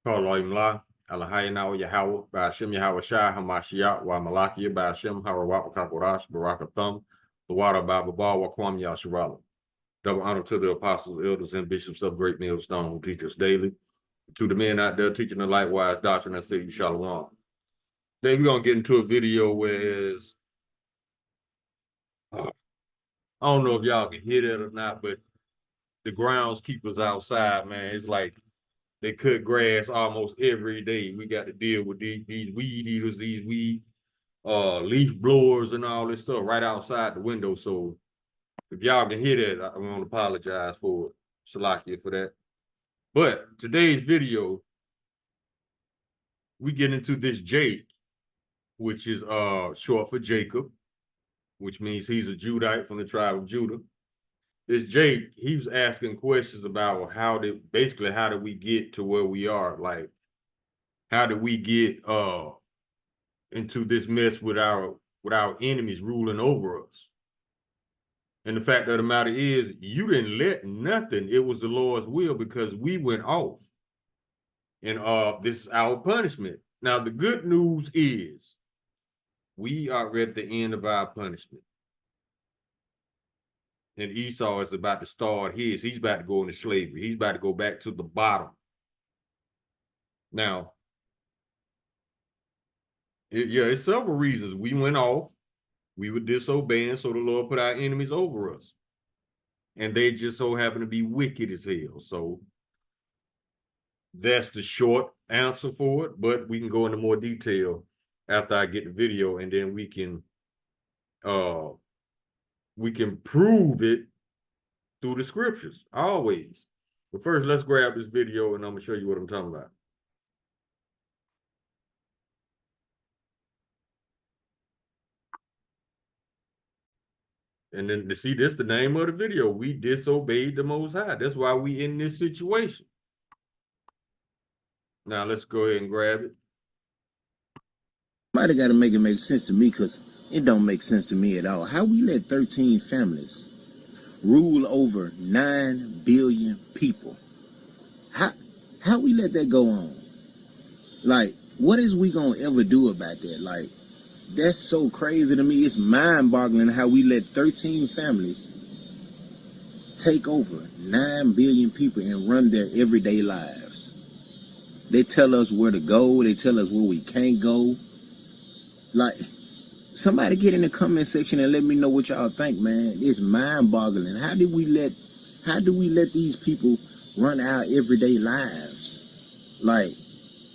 Elohim La, Elohayna Yahweh, Bashim Yahweh Shai, Hamashiach, Wa Malakia, Bashim, Harawat, Kakorash, Barakathum, the water Bible Bar, Wakwam Yasharala. Double honor to the apostles, elders, and bishops of Great Millstone who teach us daily. To the men out there teaching the likewise doctrine, I say you shalom. Today we're going to get into a video where I don't know if y'all can hear that or not, but the groundskeepers outside, man, it's like they cut grass almost every day. We got to deal with these weed eaters, these weed leaf blowers and all this stuff right outside the window. So if y'all can hear that, I want to apologize for it. Salakia for that. But today's video, we get into this Jake, which is short for Jacob, which means he's a Judite from the tribe of Judah. This Jake, he was asking questions about how did we get to where we are? Like, how did we get into this mess with our enemies ruling over us? And the fact of the matter is, you didn't let nothing. It was the Lord's will because we went off. And this is our punishment. Now, the good news is we are at the end of our punishment. And Esau is about to start his. He's about to go into slavery. He's about to go back to the bottom. Now, it's several reasons. We went off. We were disobeying, so the Lord put our enemies over us. And they just so happen to be wicked as hell. So that's the short answer for it, but we can go into more detail after I get the video, and then we can prove it through the scriptures, always. But first, let's grab this video, and I'm going to show you what I'm talking about. And then to see this, the name of the video, we disobeyed the Most High. That's why we in this situation. Now let's go ahead and grab it. Somebody got to make it make sense to me, because it don't make sense to me at all. How we let 13 families rule over 9 billion people? How we let that go on? Like, what is we gonna ever do about that? Like, that's so crazy to me. It's mind-boggling how we let 13 families take over 9 billion people and run their everyday lives. They tell us where to go. They tell us where we can't go. Like, somebody get in the comment section and let me know what y'all think, man. It's mind-boggling. How do we let these people run our everyday lives? Like,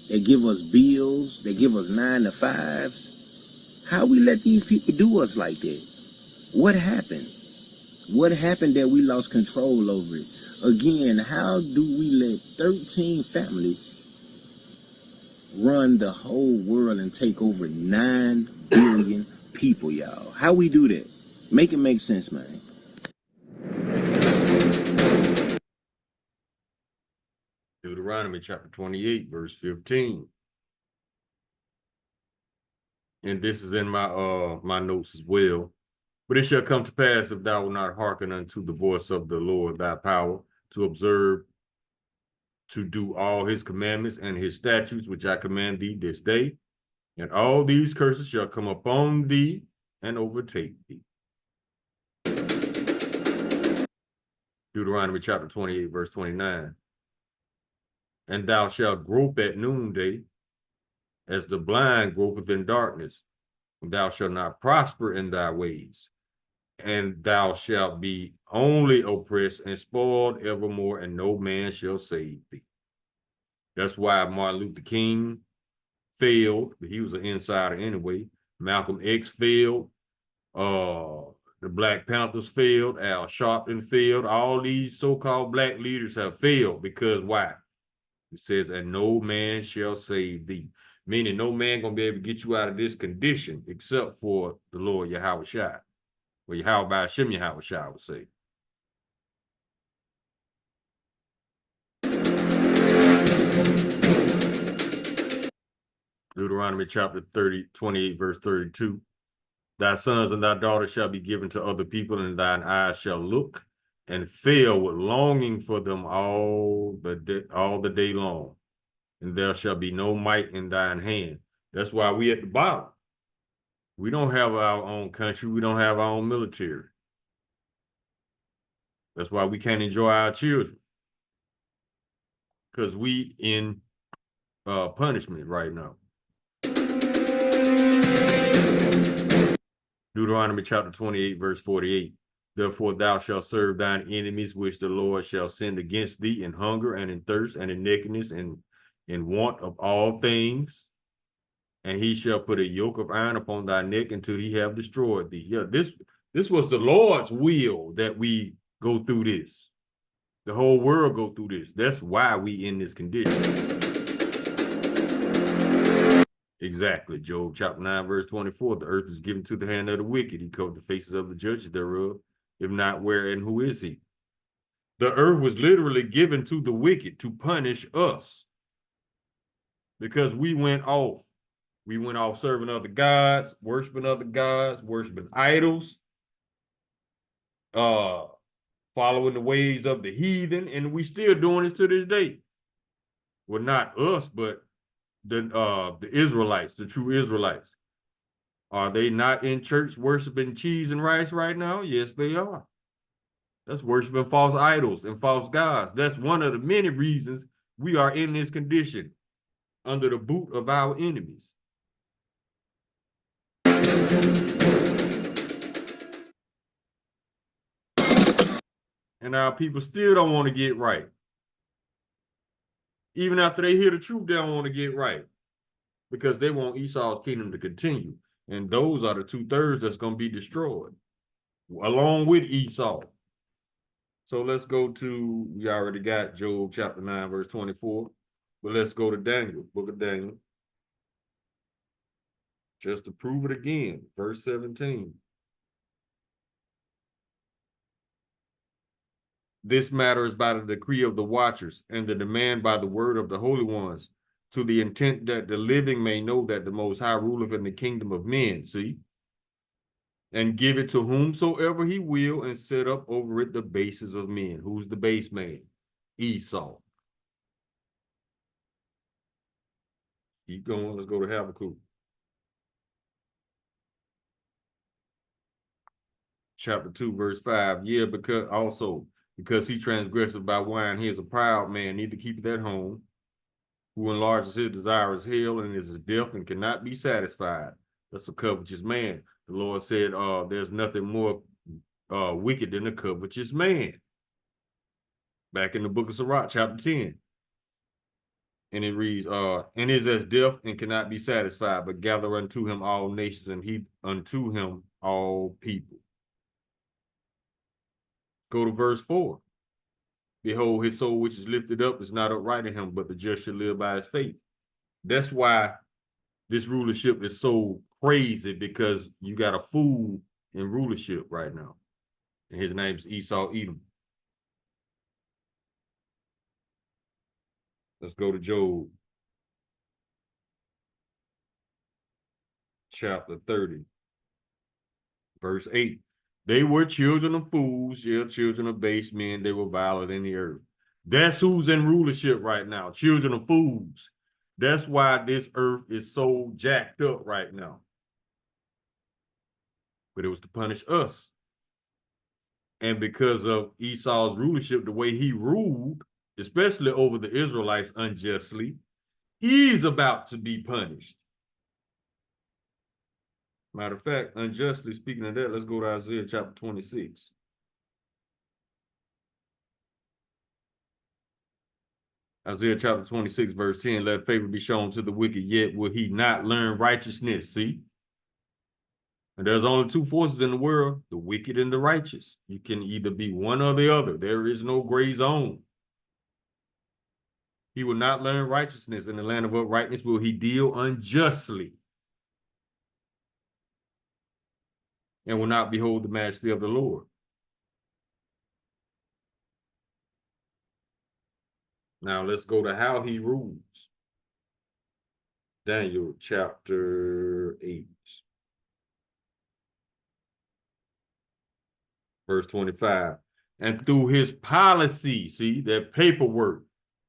they give us bills, they give us 9 to 5s. How we let these people do us like that? What happened? What happened that we lost control over it? Again, how do we let 13 families run the whole world and take over 9 billion people, y'all? How we do that? Make it make sense, man. Deuteronomy chapter 28, verse 15. And this is in my my notes as well. But it shall come to pass, if thou wilt not hearken unto the voice of the Lord thy power, to observe, to do all his commandments and his statutes, which I command thee this day, and all these curses shall come upon thee and overtake thee. Deuteronomy chapter 28, verse 29. And thou shalt grope at noonday, as the blind gropeth in darkness. And thou shalt not prosper in thy ways, and thou shalt be only oppressed and spoiled evermore, and no man shall save thee. That's why Martin Luther King failed, but he was an insider anyway. Malcolm X failed. The Black Panthers failed. Al Sharpton failed. All these so-called black leaders have failed because why? It says, and no man shall save thee. Meaning no man gonna be able to get you out of this condition except for the Lord Yahweh Shai. Or Yahweh Ba'ashem Yahweh Shai would say. Deuteronomy chapter 28, verse 32. Thy sons and thy daughters shall be given to other people, and thine eyes shall look and fail with longing for them all the day long. and there shall be no might in thine hand. That's why we at the bottom. We don't have our own country. We don't have our own military. That's why we can't enjoy our children. Because we in punishment right now. Deuteronomy chapter 28, verse 48. Therefore thou shalt serve thine enemies, which the Lord shall send against thee in hunger and in thirst and in nakedness and in want of all things. And he shall put a yoke of iron upon thy neck until he have destroyed thee. Yeah, this was the Lord's will that we go through this. The whole world go through this. That's why we in this condition. Exactly. Job chapter 9, verse 24. The earth is given to the hand of the wicked. He covered the faces of the judges thereof. If not, where and who is he? The earth was literally given to the wicked to punish us because we went off. We went off serving other gods, worshiping idols, following the ways of the heathen, and we still doing this to this day. Well, not us, but the Israelites, the true Israelites. Are they not in church worshiping cheese and rice right now? Yes, they are. That's worshiping false idols and false gods. That's one of the many reasons we are in this condition under the boot of our enemies. And our people still don't want to get right. Even after they hear the truth, they don't want to get right because they want Esau's kingdom to continue. And those are the 2/3 that's going to be destroyed along with Esau. So let's go to, we already got Job chapter 9, verse 24. But let's go to Daniel, book of Daniel. Just to prove it again, verse 17. This matter is by the decree of the watchers and the demand by the word of the holy ones, to the intent that the living may know that the Most High ruleth in the kingdom of men, see? And give it to whomsoever he will and set up over it the bases of men. Who's the base man? Esau. Keep going. Let's go to Habakkuk. Chapter 2, verse 5. Yeah, because he transgresseth by wine, he is a proud man, neither keepeth at home, who enlarges his desire is hell and is deaf and cannot be satisfied. That's a covetous man. The Lord said, there's nothing more wicked than a covetous man. Back in the book of Sirach, chapter 10. And it reads, and is as deaf and cannot be satisfied, but gather unto him all nations, and he unto him all people. Go to verse 4. Behold, his soul which is lifted up is not upright in him, but the just shall live by his faith. That's why this rulership is so crazy, because you got a fool in rulership right now. And his name's Esau Edom. Let's go to Job. Chapter 30. Verse 8. They were children of fools, yeah, children of base men. They were violent in the earth. That's who's in rulership right now, children of fools. That's why this earth is so jacked up right now. But it was to punish us. And because of Esau's rulership, the way he ruled, especially over the Israelites unjustly, he's about to be punished. Matter of fact, unjustly, speaking of that, let's go to Isaiah chapter 26. Isaiah chapter 26, verse 10, let favor be shown to the wicked, yet will he not learn righteousness. See? And there's only two forces in the world, the wicked and the righteous. You can either be one or the other. There is no gray zone. He will not learn righteousness. In the land of uprightness will he deal unjustly, and will not behold the majesty of the Lord. Now let's go to how he rules. Daniel chapter 8. Verse 25. And through his policy, see, that paperwork,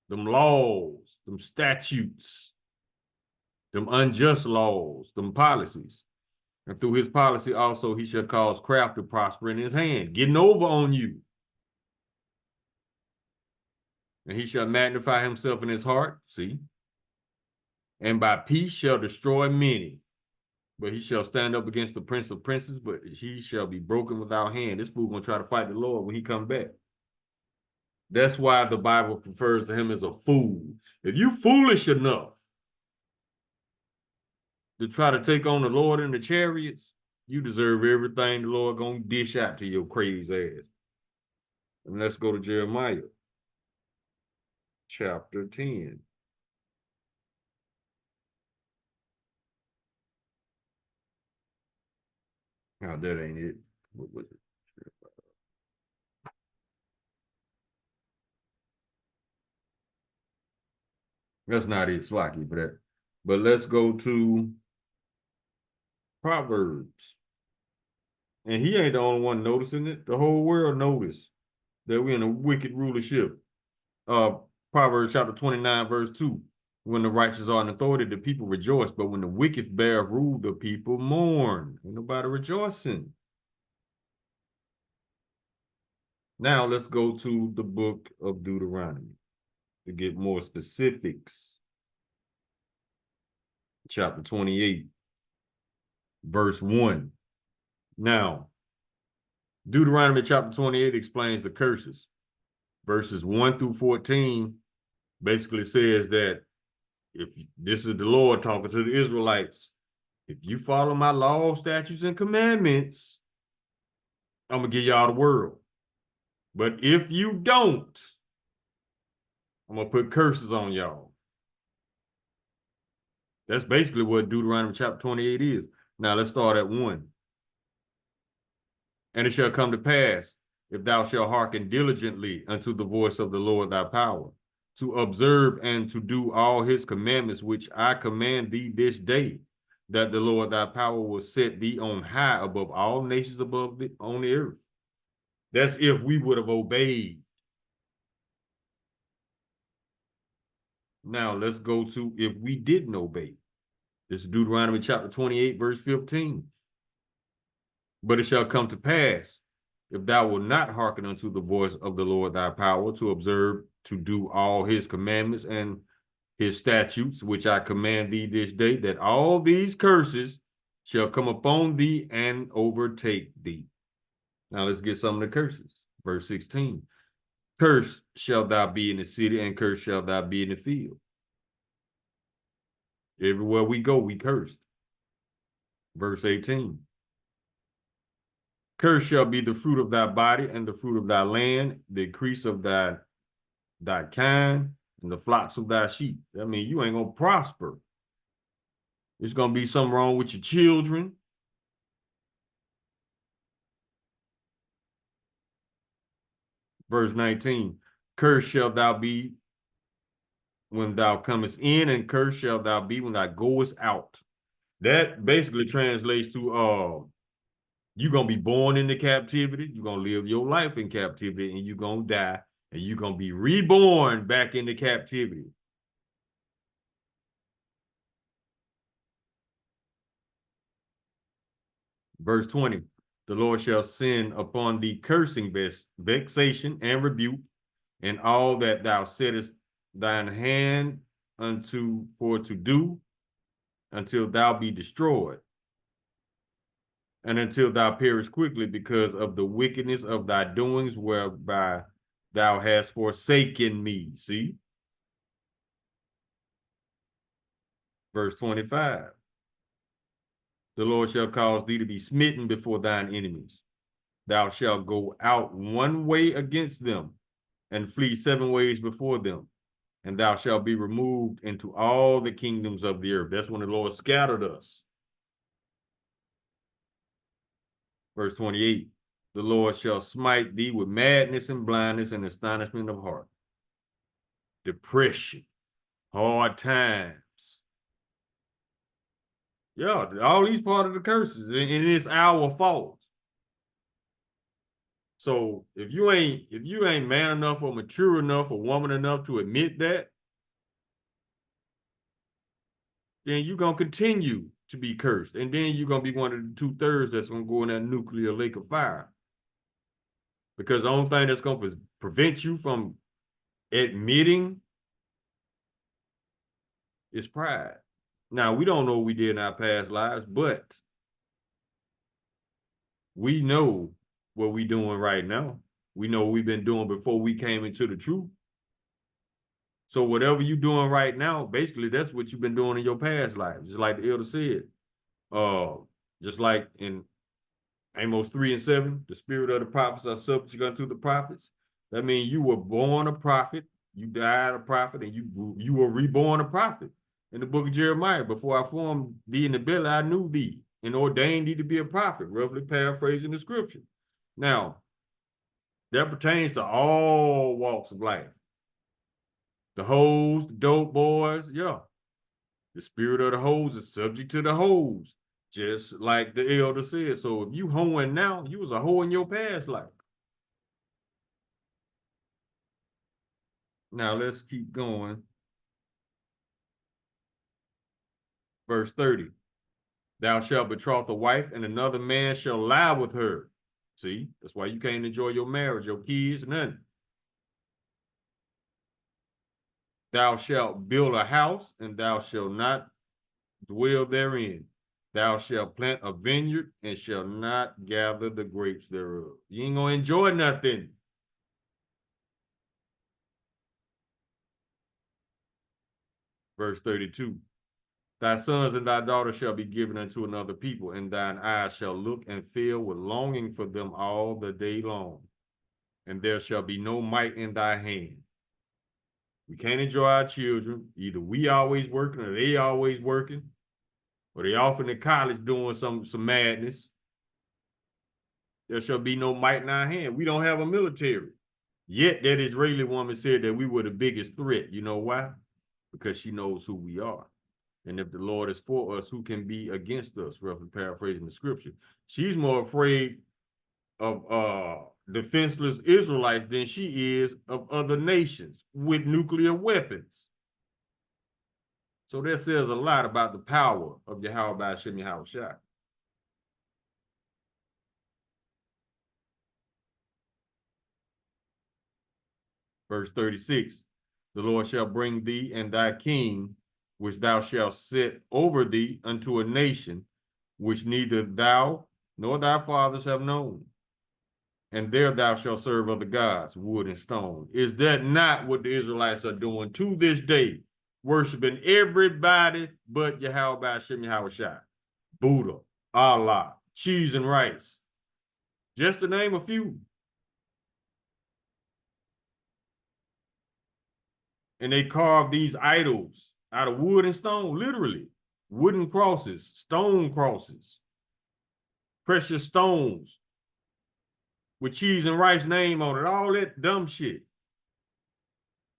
them laws, them statutes, them unjust laws, them policies. And through his policy also he shall cause craft to prosper in his hand, getting over on you. And he shall magnify himself in his heart, see? And by peace shall destroy many. But he shall stand up against the prince of princes, but he shall be broken without hand. This fool gonna try to fight the Lord when he come back. That's why the Bible refers to him as a fool. If you foolish enough to try to take on the Lord in the chariots, you deserve everything the Lord gonna dish out to your crazy ass. And let's go to Jeremiah chapter 10. Now that ain't it. What was it? That's not it, Slocky, for that. But let's go to Proverbs. And he ain't the only one noticing it. The whole world noticed that we're in a wicked rulership. Proverbs chapter 29, verse 2. When the righteous are in authority, the people rejoice. But when the wicked bear rule, the people mourn. Ain't nobody rejoicing. Now let's go to the book of Deuteronomy to get more specifics. Chapter 28, verse 1. Now, Deuteronomy chapter 28 explains the curses. Verses 1 through 14 basically says that if this is the Lord talking to the Israelites, if you follow my law, statutes, and commandments, I'm going to give y'all the world. But if you don't, I'm going to put curses on y'all. That's basically what Deuteronomy chapter 28 is. Now let's start at 1. And it shall come to pass, if thou shalt hearken diligently unto the voice of the Lord thy power, to observe and to do all his commandments, which I command thee this day, that the Lord thy power will set thee on high above all nations on the earth. That's if we would have obeyed. Now let's go to if we didn't obey. This is Deuteronomy chapter 28, verse 15. But it shall come to pass, if thou wilt not hearken unto the voice of the Lord thy power, to observe, to do all his commandments and his statutes, which I command thee this day, that all these curses shall come upon thee and overtake thee. Now let's get some of the curses. Verse 16. Cursed shalt thou be in the city, and cursed shalt thou be in the field. Everywhere we go, we cursed. Verse 18. Cursed shall be the fruit of thy body and the fruit of thy land, the increase of thy kind, and the flocks of thy sheep. That means you ain't going to prosper. There's going to be something wrong with your children. Verse 19. Cursed shalt thou be when thou comest in, and cursed shalt thou be when thou goest out. That basically translates to you're going to be born into captivity. You're going to live your life in captivity, and you're going to die, and you're going to be reborn back into captivity. Verse 20, the Lord shall send upon thee cursing, vexation, and rebuke, and all that thou settest thine hand unto for to do, until thou be destroyed, and until thou perish quickly because of the wickedness of thy doings, whereby thou hast forsaken me. See? Verse 25. The Lord shall cause thee to be smitten before thine enemies. Thou shalt go out one way against them, and flee 7 ways before them. And thou shalt be removed into all the kingdoms of the earth. That's when the Lord scattered us. Verse 28, the Lord shall smite thee with madness and blindness and astonishment of heart, depression, hard times. Yeah, all these part of the curses, and it's our fault. So if you ain't man enough or mature enough or woman enough to admit that, then you're gonna continue to be cursed. And then you're gonna be one of the 2/3 that's gonna go in that nuclear lake of fire. Because the only thing that's gonna prevent you from admitting is pride. Now, we don't know what we did in our past lives, but we know what we're doing right now. We know what we've been doing before we came into the truth. So whatever you're doing right now, basically that's what you've been doing in your past life. Just like the elder said. Just like in Amos 3:7, the spirit of the prophets are subject unto the prophets. That means you were born a prophet, you died a prophet, and you were reborn a prophet. In the book of Jeremiah, before I formed thee in the belly, I knew thee and ordained thee to be a prophet, roughly paraphrasing the scripture. Now, that pertains to all walks of life. The hoes, the dope boys, yeah. The spirit of the hoes is subject to the hoes, just like the elder said. So if you hoeing now, you was a hoe in your past life. Now let's keep going. Verse 30. Thou shalt betroth a wife, and another man shall lie with her. See, that's why you can't enjoy your marriage, your kids, nothing. Thou shalt build a house, and thou shalt not dwell therein. Thou shalt plant a vineyard, and shalt not gather the grapes thereof. You ain't gonna enjoy nothing. Verse 32. Thy sons and thy daughters shall be given unto another people, and thine eyes shall look and fill with longing for them all the day long. And there shall be no might in thy hand. We can't enjoy our children. Either we always working or they always working, or they off in the college doing some madness. There shall be no might in our hand. We don't have a military. Yet that Israeli woman said that we were the biggest threat. You know why? Because she knows who we are. And if the Lord is for us, who can be against us? Roughly paraphrasing the scripture. She's more afraid of defenseless Israelites than she is of other nations with nuclear weapons. So that says a lot about the power of Yahweh Ba'ashem Yahushua. Verse 36, the Lord shall bring thee and thy king, which thou shalt set over thee, unto a nation which neither thou nor thy fathers have known. And there thou shalt serve other gods, wood and stone. Is that not what the Israelites are doing to this day? Worshiping everybody but Yahweh Ba'ashem Yahushua, Buddha, Allah, cheese and rice. Just to name a few. And they carve these idols out of wood and stone, literally. Wooden crosses, stone crosses, precious stones with cheese and rice name on it, all that dumb shit.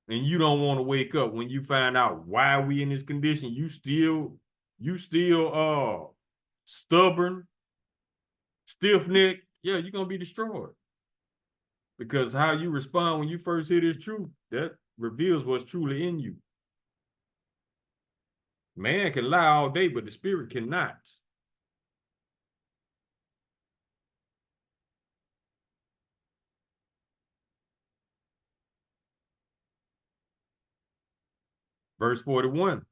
And you don't want to wake up when you find out why we in this condition. You still stubborn, stiff-necked. Yeah, you're gonna be destroyed. Because how you respond when you first hear this truth, that reveals what's truly in you. Man can lie all day, but the spirit cannot. Verse 41,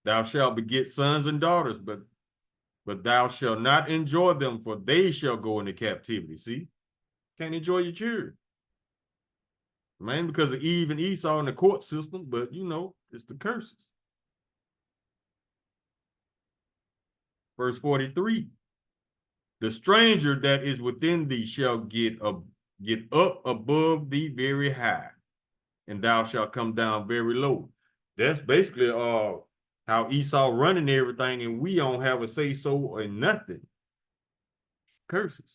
thou shalt beget sons and daughters, but thou shalt not enjoy them, for they shall go into captivity. See, can't enjoy your children. Man, because of Eve and Esau in the court system, but you know, it's the curses. Verse 43, the stranger that is within thee shall get up above thee very high, and thou shalt come down very low. That's basically how Esau running everything, and we don't have a say so or nothing. Curses.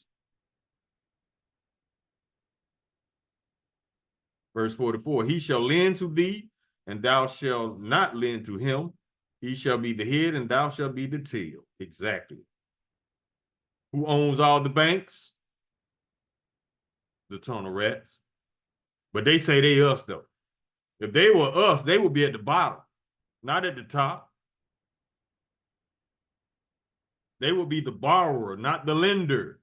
Verse 44, he shall lend to thee, and thou shalt not lend to him. He shall be the head, and thou shalt be the tail. Exactly. Who owns all the banks? the tunnel rats. But they say they us though. If they were us, they would be at the bottom, not at the top. They would be the borrower, not the lender.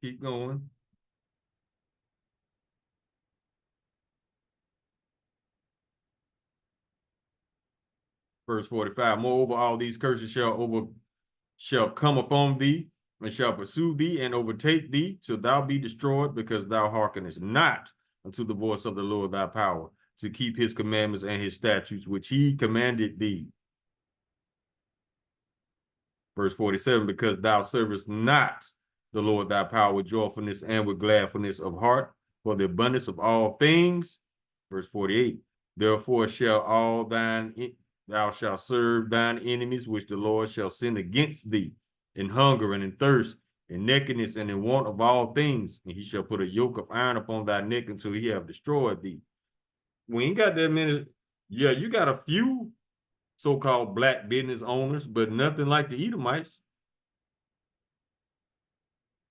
Keep going. Verse 45. Moreover, all these curses shall come upon thee, and shall pursue thee and overtake thee, till thou be destroyed, because thou hearkenest not unto the voice of the Lord thy power, to keep his commandments and his statutes, which he commanded thee. Verse 47, because thou servest not the Lord thy power with joyfulness and with gladfulness of heart, for the abundance of all things. Verse 48, therefore thou shalt serve thine enemies, which the Lord shall send against thee, in hunger and in thirst, in nakedness and in want of all things, and he shall put a yoke of iron upon thy neck until he have destroyed thee. We ain't got that many. Yeah, you got a few so-called black business owners, but nothing like the Edomites.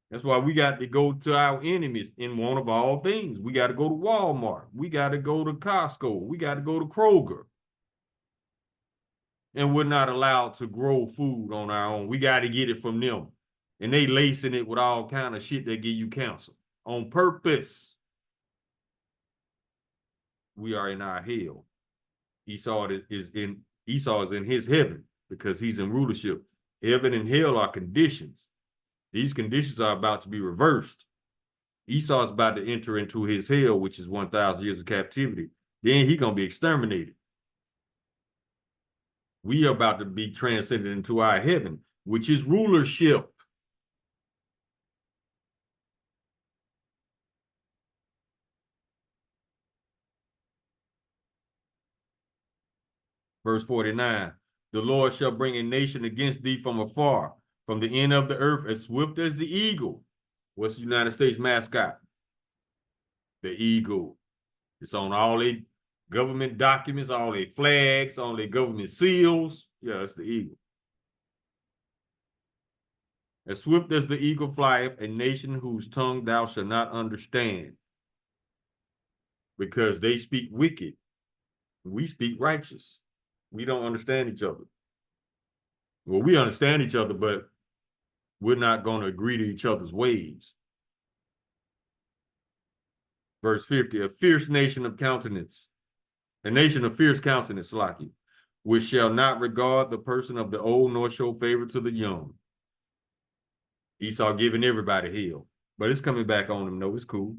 That's why we got to go to our enemies in want of all things. We got to go to Walmart. We got to go to Costco. We got to go to Kroger. And we're not allowed to grow food on our own. We got to get it from them. And they lacing it with all kind of shit that give you cancer on purpose. We are in our hell. Esau is in his heaven because he's in rulership. Heaven and hell are conditions. These conditions are about to be reversed. Esau is about to enter into his hell, which is 1,000 years of captivity. Then he's going to be exterminated. We are about to be transcended into our heaven, which is rulership. Verse 49, the Lord shall bring a nation against thee from afar, from the end of the earth, as swift as the eagle. What's the United States mascot? The eagle. It's on all their government documents, all their flags, all their government seals. Yeah, it's the eagle. As swift as the eagle flieth, a nation whose tongue thou shalt not understand, because they speak wicked. We speak righteous. We don't understand each other. Well, we understand each other, but we're not going to agree to each other's ways. Verse 50, a fierce nation of countenance, a nation of fierce countenance, Laki, which shall not regard the person of the old, nor show favor to the young. Esau giving everybody hell, but it's coming back on him. No, it's cool.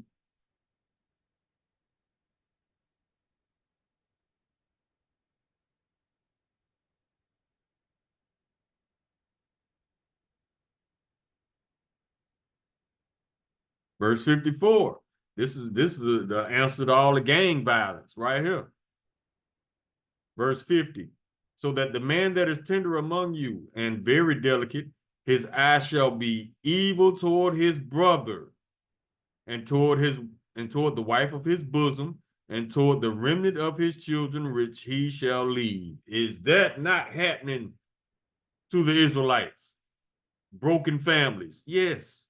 Verse 54. This is the answer to all the gang violence right here. Verse 50. So that the man that is tender among you and very delicate, his eye shall be evil toward his brother, and toward the wife of his bosom, and toward the remnant of his children, which he shall leave. Is that not happening to the Israelites? Broken families. Yes.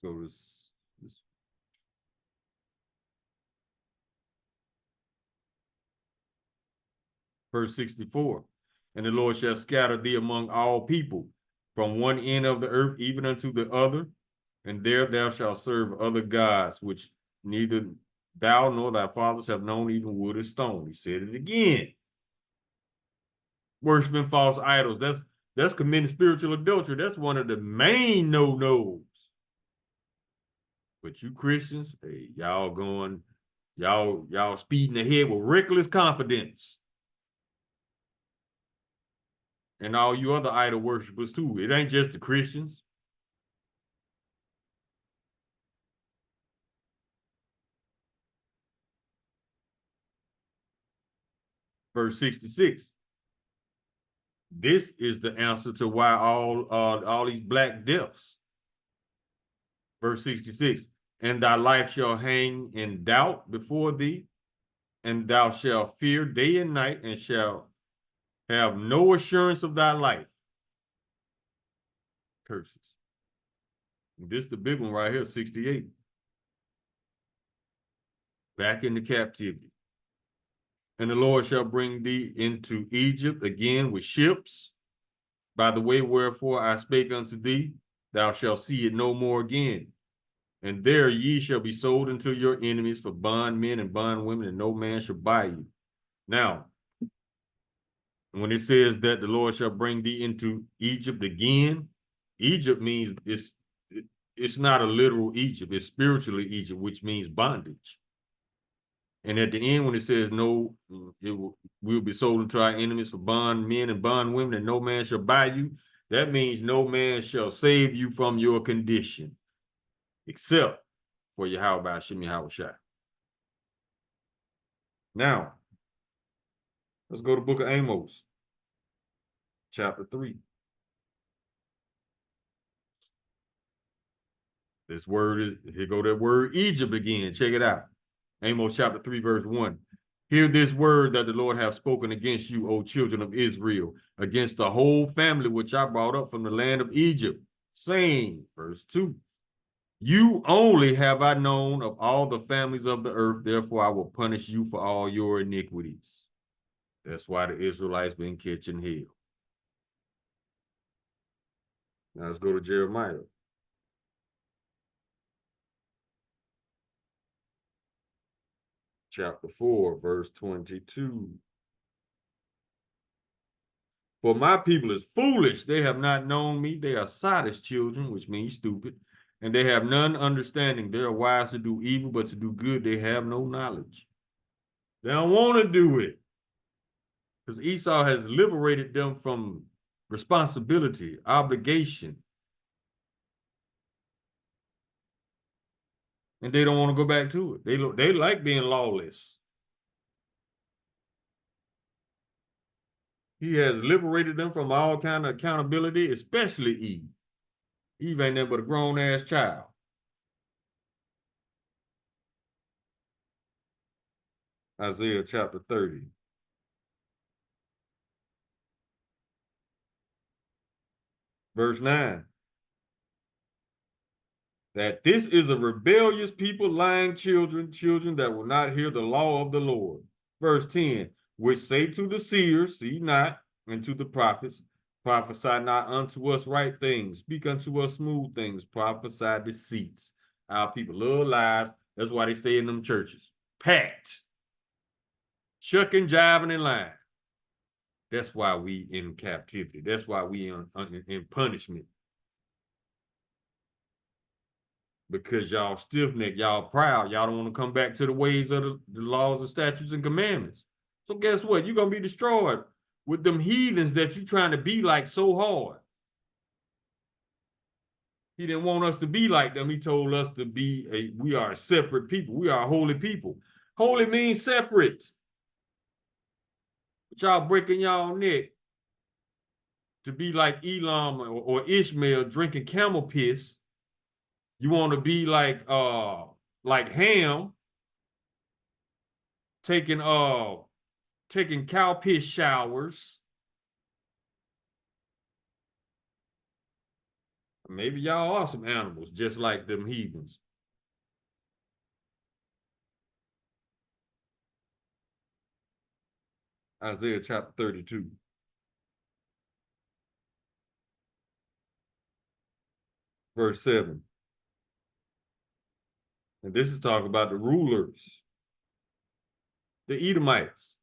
So this verse 64. And the Lord shall scatter thee among all people, from one end of the earth even unto the other, and there thou shalt serve other gods, which neither thou nor thy fathers have known, even wood or stone. He said it again. Worshiping false idols. That's committing spiritual adultery. That's one of the main no-nos. But you Christians, hey, y'all speeding ahead with reckless confidence. And all you other idol worshipers too. It ain't just the Christians. Verse 66. This is the answer to why all these black deaths. Verse 66, and thy life shall hang in doubt before thee, and thou shalt fear day and night, and shalt have no assurance of thy life. Curses. And this is the big one right here, 68. Back into captivity. And the Lord shall bring thee into Egypt again with ships, by the way wherefore I spake unto thee, thou shalt see it no more again. And there ye shall be sold unto your enemies for bondmen and bondwomen, and no man shall buy you. Now, when it says that the Lord shall bring thee into Egypt again, Egypt means it's not a literal Egypt, it's spiritually Egypt, which means bondage. And at the end, when it says no, we'll be sold unto our enemies for bondmen and bondwomen, and no man shall buy you, that means no man shall save you from your condition, except for Yahweh Hashem Yahushua. Now, let's go to the book of Amos, chapter 3. This word is, here go that word Egypt again. Check it out. Amos chapter 3, verse 1. Hear this word that the Lord hath spoken against you, O children of Israel, against the whole family which I brought up from the land of Egypt, saying, verse 2, you only have I known of all the families of the earth, therefore I will punish you for all your iniquities. That's why the Israelites been catching hell. Now let's go to Jeremiah. Chapter 4, verse 22. For my people is foolish. They have not known me. They are sottish children, which means stupid. And they have none understanding. They are wise to do evil, but to do good they have no knowledge. They don't want to do it. Because Esau has liberated them from responsibility, obligation. And they don't want to go back to it. They like being lawless. He has liberated them from all kind of accountability, especially Eve. Eve ain't nothing but a grown-ass child. Isaiah chapter 30. Verse 9. That this is a rebellious people, lying children, children that will not hear the law of the Lord. Verse 10. Which say to the seers, see not, and to the prophets, prophesy not unto us right things, speak unto us smooth things, prophesy deceits. Our people love lies. That's why they stay in them churches. Packed. Shucking, jiving, and lying. That's why we in captivity. That's why we in punishment. Because y'all stiff-necked, y'all proud. Y'all don't want to come back to the ways of the laws and statutes and commandments. So guess what? You're going to be destroyed with them heathens that you're trying to be like so hard. He didn't want us to be like them. He told us to be we are a separate people. We are a holy people. Holy means separate. But y'all breaking y'all neck to be like Elam or Ishmael drinking camel piss. You want to be like Ham taking cow piss showers. Maybe y'all are some animals, just like them heathens. Isaiah chapter 32. Verse 7. And this is talking about the rulers, the Edomites.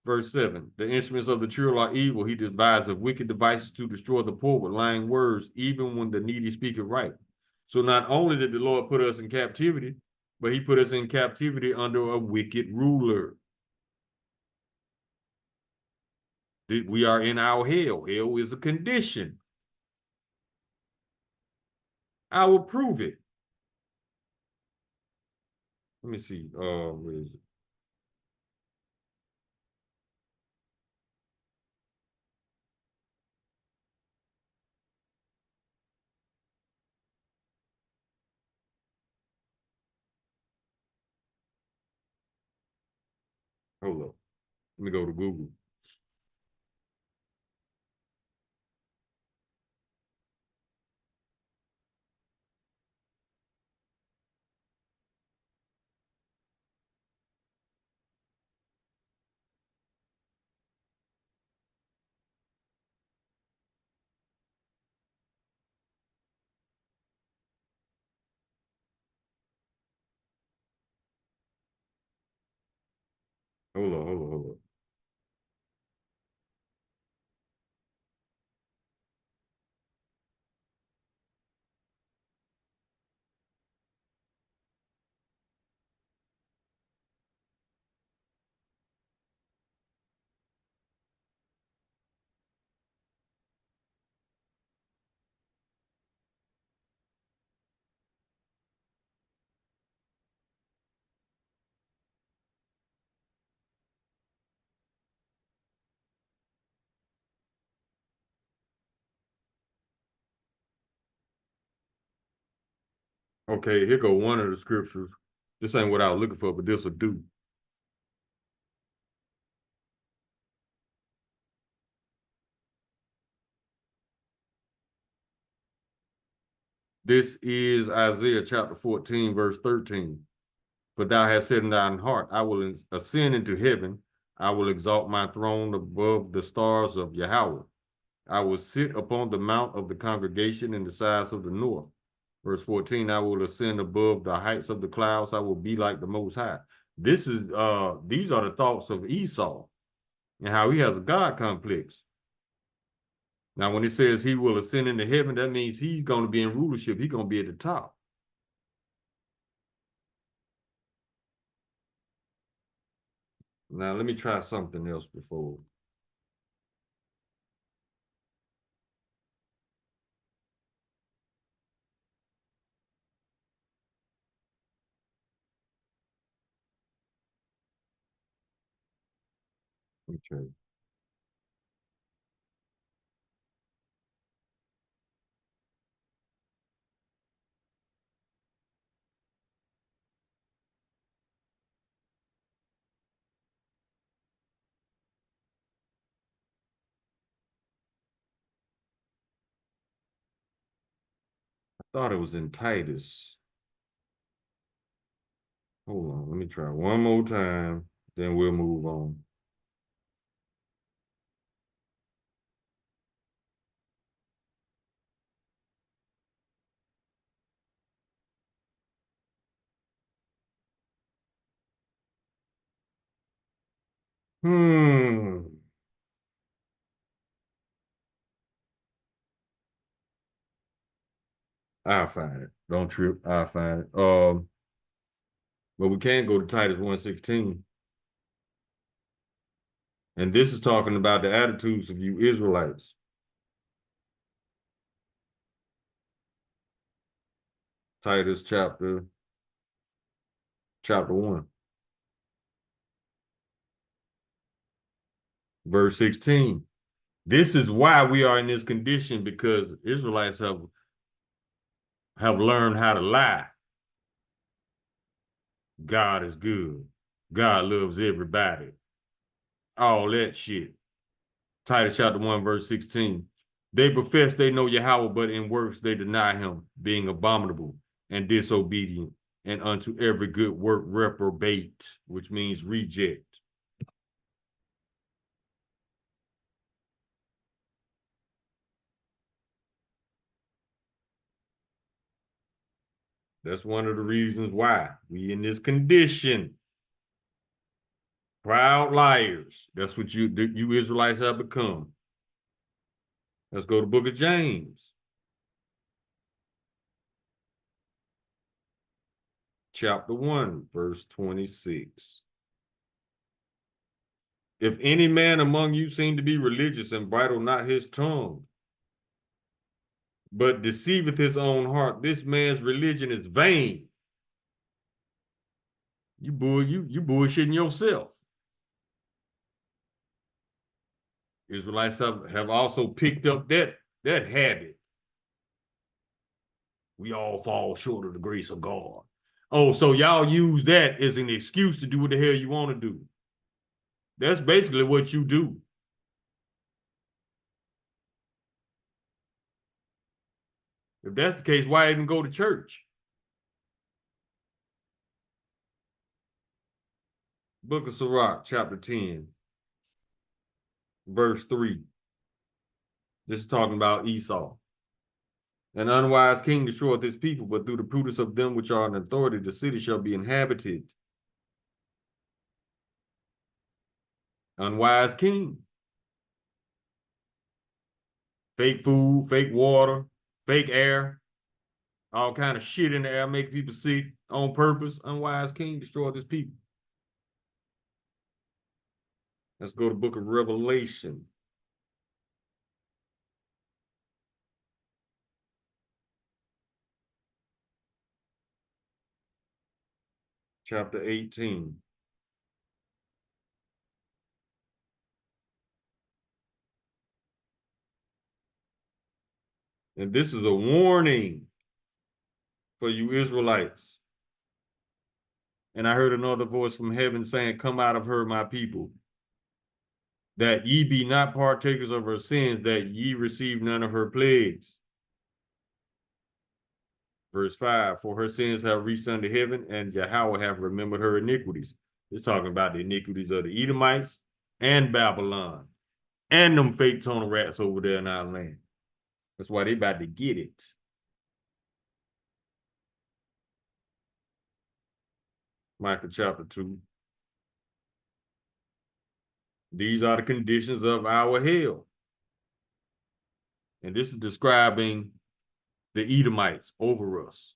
Verse 7. The instruments of the churl are evil. He deviseth wicked devices to destroy the poor with lying words, even when the needy speaketh right. So not only did the Lord put us in captivity, but he put us in captivity under a wicked ruler. We are in our hell. Hell is a condition. I will prove it. Let me see. Where is it? Hold up. Let me go to Google. Hold on. Okay, here go one of the scriptures. This ain't what I was looking for, but this will do. This is Isaiah chapter 14, verse 13. For thou hast said in thine heart, I will ascend into heaven. I will exalt my throne above the stars of Yahweh. I will sit upon the mount of the congregation in the sides of the north. Verse 14, I will ascend above the heights of the clouds. I will be like the Most High. These are the thoughts of Esau and how he has a God complex. Now, when it says he will ascend into heaven, that means he's going to be in rulership. He's going to be at the top. Now, let me try something else before. Okay. I thought it was in Titus. Hold on. Let me try one more time. Then we'll move on. Hmm. I'll find it. Don't trip. I'll find it. But we can go to Titus 1:16. And this is talking about the attitudes of you Israelites. Titus chapter 1, verse 16. This is why we are in this condition, because Israelites have learned how to lie. God is good. God loves everybody. All that shit. Titus chapter 1, verse 16. They profess they know Yahweh, but in works they deny him, being abominable and disobedient, and unto every good work reprobate, which means reject. That's one of the reasons why we in this condition. Proud liars. That's what you Israelites have become. Let's go to the book of James. Chapter 1, verse 26. If any man among you seem to be religious and bridle not his tongue, but deceiveth his own heart, this man's religion is vain. You bullshitting yourself. Israelites have also picked up that habit. We all fall short of the grace of God. Oh, so y'all use that as an excuse to do what the hell you want to do. That's basically what you do. If that's the case, why even go to church? Book of Sirach, chapter 10, verse 3. This is talking about Esau. An unwise king destroyeth his people, but through the prudence of them which are in authority, the city shall be inhabited. Unwise king. Fake food, fake water, fake air, all kind of shit in the air, make people sick on purpose. Unwise king destroyeth his people. Let's go to the book of Revelation. Chapter 18. And this is a warning for you Israelites. And I heard another voice from heaven saying, come out of her, my people, that ye be not partakers of her sins, that ye receive none of her plagues. Verse 5, for her sins have reached unto heaven, and Yahweh have remembered her iniquities. It's talking about the iniquities of the Edomites and Babylon and them fake tonal rats over there in our land. That's why they about to get it. Micah chapter 2. These are the conditions of our hell. And this is describing the Edomites over us.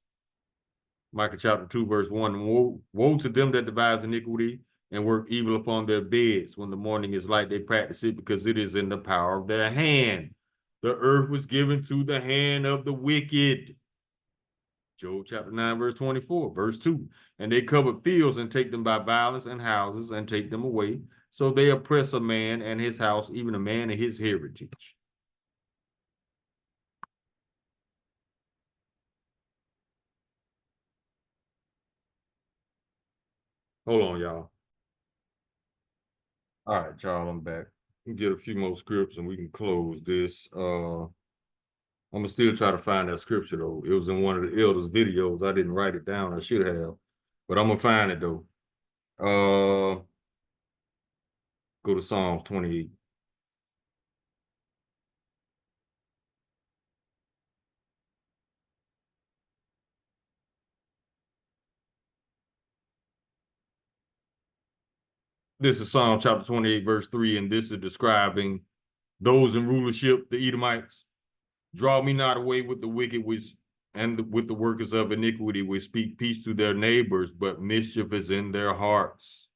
Micah chapter 2, verse 1. Woe to them that devise iniquity and work evil upon their beds. When the morning is light, they practice it because it is in the power of their hand. The earth was given to the hand of the wicked. Job chapter 9, verse 24, verse 2. And they covered fields and take them by violence, and houses and take them away. So they oppress a man and his house, even a man and his heritage. Hold on, y'all. All right, y'all, I'm back. We get a few more scripts and we can close this. I'm gonna still try to find that scripture though. It was in one of the elders' videos. I didn't write it down. I should have, but I'm gonna find it though. Go to Psalms 28. This is Psalm chapter 28, verse 3, and this is describing those in rulership, the Edomites. Draw me not away with the wicked with the workers of iniquity, which speak peace to their neighbors, but mischief is in their hearts.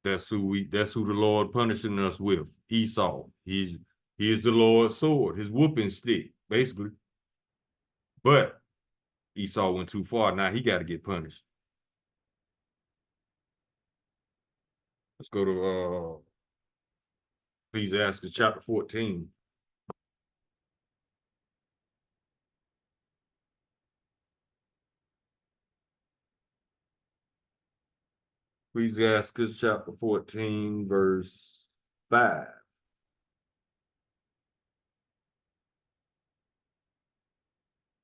That's who the Lord punishing us with. Esau. He is the Lord's sword, his whooping stick, basically. But Esau went too far. Now he got to get punished. Let's go to Ecclesiastes chapter 14. Ecclesiastes chapter 14, verse 5.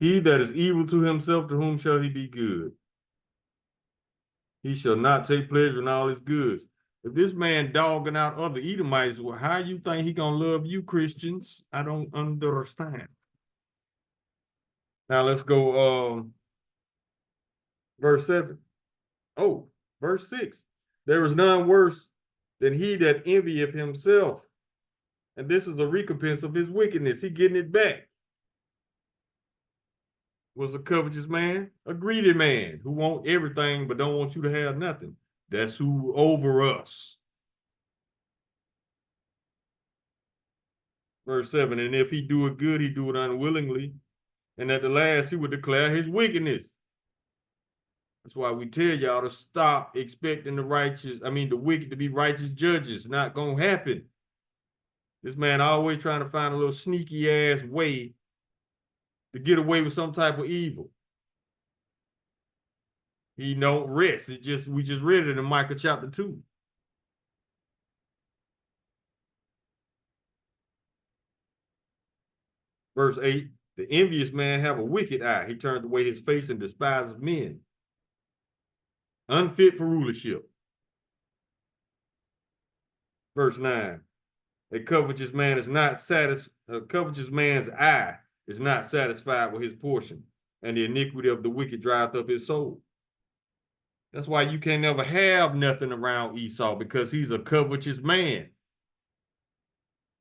He that is evil to himself, to whom shall he be good? He shall not take pleasure in all his goods. If this man dogging out other Edomites, well, how you think he gonna love you Christians? I don't understand. Now let's go verse 7. Oh, verse 6. There is none worse than he that envieth himself. And this is a recompense of his wickedness. He getting it back. Was a covetous man, a greedy man who want everything but don't want you to have nothing. That's who over us. Verse 7, and if he do it good, he do it unwillingly. And at the last, he would declare his wickedness. That's why we tell y'all to stop expecting the wicked to be righteous judges. Not gonna happen. This man always trying to find a little sneaky ass way to get away with some type of evil. He don't rest. It's just we just read it in Micah chapter 2. Verse 8, the envious man have a wicked eye. He turns away his face and despises men. Unfit for rulership. Verse 9, a covetous man is not a covetous man's eye is not satisfied with his portion, and the iniquity of the wicked drieth up his soul. That's why you can't never have nothing around Esau, because he's a covetous man.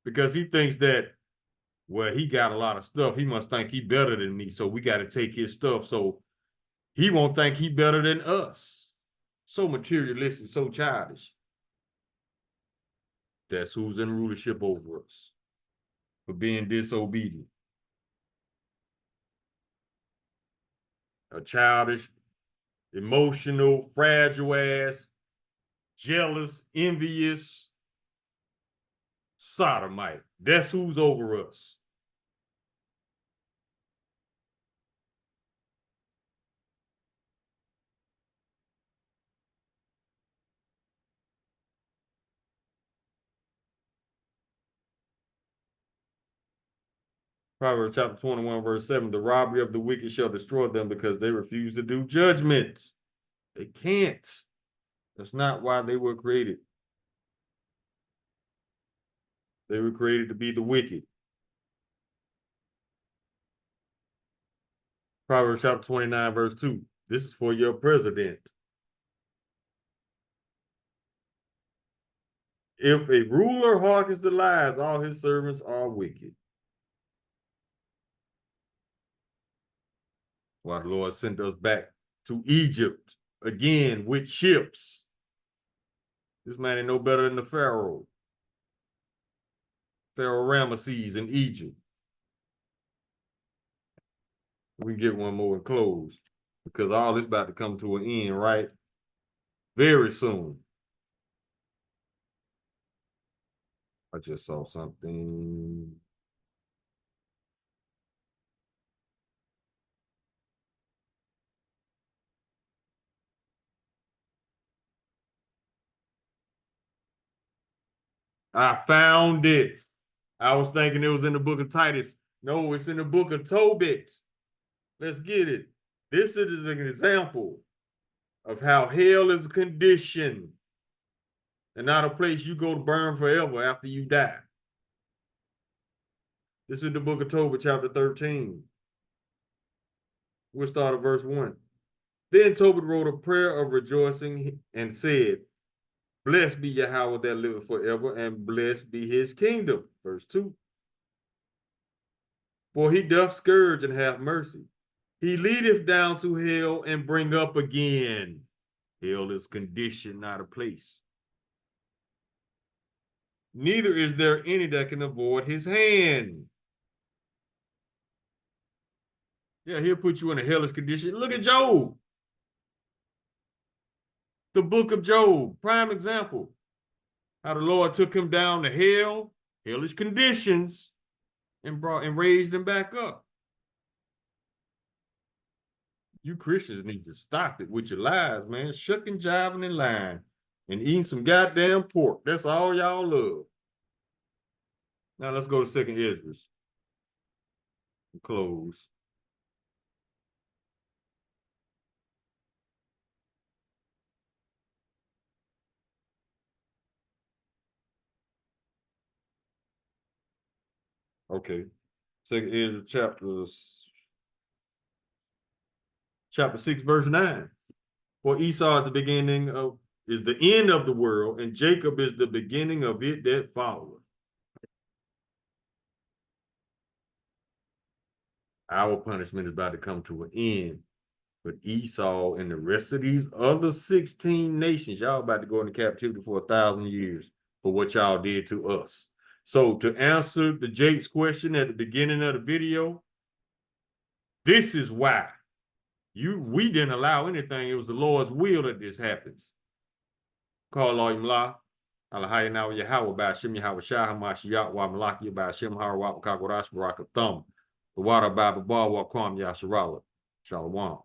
Because he thinks that, well, he got a lot of stuff. He must think he better than me, so we got to take his stuff so he won't think he better than us. So materialistic, so childish. That's who's in rulership over us for being disobedient. A childish, emotional, fragile ass, jealous, envious, sodomite. That's who's over us. Proverbs chapter 21, verse 7, the robbery of the wicked shall destroy them because they refuse to do judgment. They can't. That's not why they were created. They were created to be the wicked. Proverbs chapter 29, verse 2. This is for your president. If a ruler hearkens to lies, all his servants are wicked. Why the Lord sent us back to Egypt again with ships. This man ain't no better than the Pharaoh. Pharaoh Ramesses in Egypt. We can get one more and close, because all this about to come to an end, right? Very soon. I just saw something. I found it. I was thinking it was in the book of Titus. No, it's in the book of Tobit. Let's get it. This is an example of how hell is a condition and not a place you go to burn forever after you die. This is the book of Tobit, chapter 13. We'll start at verse 1. Then Tobit wrote a prayer of rejoicing and said, blessed be Yahweh that liveth forever, and blessed be his kingdom. Verse 2. For he doth scourge and have mercy. He leadeth down to hell and bring up again. Hell is condition, not a place. Neither is there any that can avoid his hand. Yeah, he'll put you in a hellish condition. Look at Job. The book of Job, prime example. How the Lord took him down to hell, hellish conditions, and raised him back up. You Christians need to stop it with your lies, man. Shucking, jiving, and lying, and eating some goddamn pork. That's all y'all love. Now let's go to 2nd Esdras. Close. Okay. 2nd Esdras chapter 6, verse 9. For Esau at the beginning of is the end of the world, and Jacob is the beginning of it that followeth. Our punishment is about to come to an end. But Esau and the rest of these other 16 nations, y'all about to go into captivity for 1,000 years for what y'all did to us. So to answer the Jake's question at the beginning of the video, this is why we didn't allow anything. It was the Lord's will that this happens. Call Imla, Alahayana Yahweh, Bashim Yahweh Shah, Hamashiach, Wa Malaki, Bashim Harawat, Kagorash, Barakathum, the water Bible Bar, Wa Kwam Yasharala. Shalom.